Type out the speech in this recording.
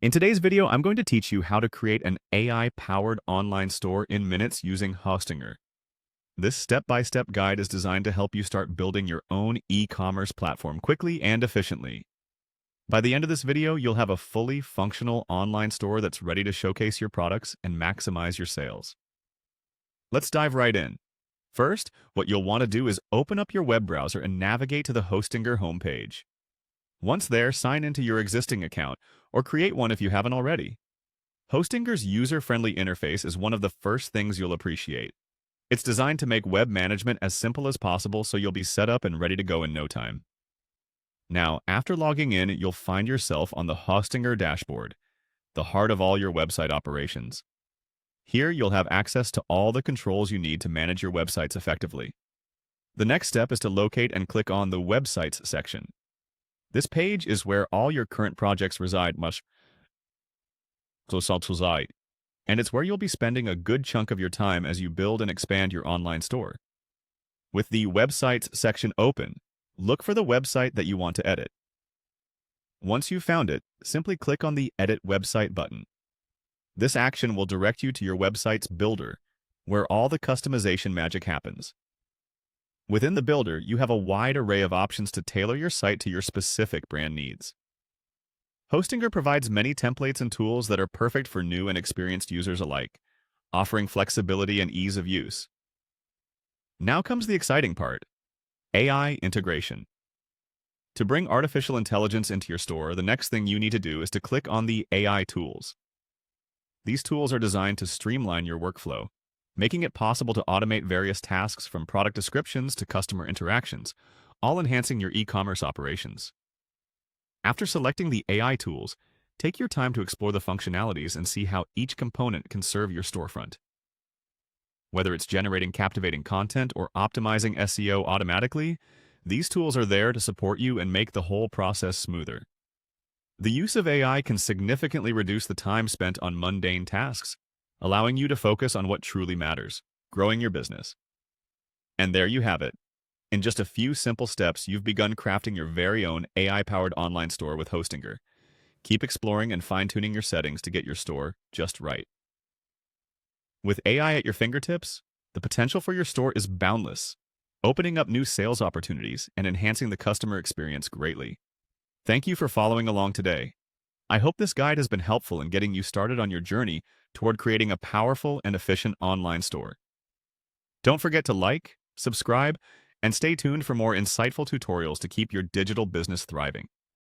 In today's video, I'm going to teach you how to create an AI-powered online store in minutes using Hostinger. This step-by-step guide is designed to help you start building your own e-commerce platform quickly and efficiently. By the end of this video, you'll have a fully functional online store that's ready to showcase your products and maximize your sales. Let's dive right in. First, what you'll want to do is open up your web browser and navigate to the Hostinger homepage. Once there, sign into your existing account, or create one if you haven't already. Hostinger's user-friendly interface is one of the first things you'll appreciate. It's designed to make web management as simple as possible so you'll be set up and ready to go in no time. Now, after logging in, you'll find yourself on the Hostinger dashboard, the heart of all your website operations. Here, you'll have access to all the controls you need to manage your websites effectively. The next step is to locate and click on the Websites section. This page is where all your current projects reside, and it's where you'll be spending a good chunk of your time as you build and expand your online store. With the Websites section open, look for the website that you want to edit. Once you've found it, simply click on the Edit Website button. This action will direct you to your website's builder, where all the customization magic happens. Within the builder, you have a wide array of options to tailor your site to your specific brand needs. Hostinger provides many templates and tools that are perfect for new and experienced users alike, offering flexibility and ease of use. Now comes the exciting part: AI integration. To bring artificial intelligence into your store, the next thing you need to do is to click on the AI tools. These tools are designed to streamline your workflow, making it possible to automate various tasks from product descriptions to customer interactions, all enhancing your e-commerce operations. After selecting the AI tools, take your time to explore the functionalities and see how each component can serve your storefront. Whether it's generating captivating content or optimizing SEO automatically, these tools are there to support you and make the whole process smoother. The use of AI can significantly reduce the time spent on mundane tasks, allowing you to focus on what truly matters: growing your business. And there you have it. In just a few simple steps, you've begun crafting your very own AI-powered online store with Hostinger. Keep exploring and fine-tuning your settings to get your store just right. With AI at your fingertips, the potential for your store is boundless, opening up new sales opportunities and enhancing the customer experience greatly. Thank you for following along today. I hope this guide has been helpful in getting you started on your journey toward creating a powerful and efficient online store. Don't forget to like, subscribe, and stay tuned for more insightful tutorials to keep your digital business thriving.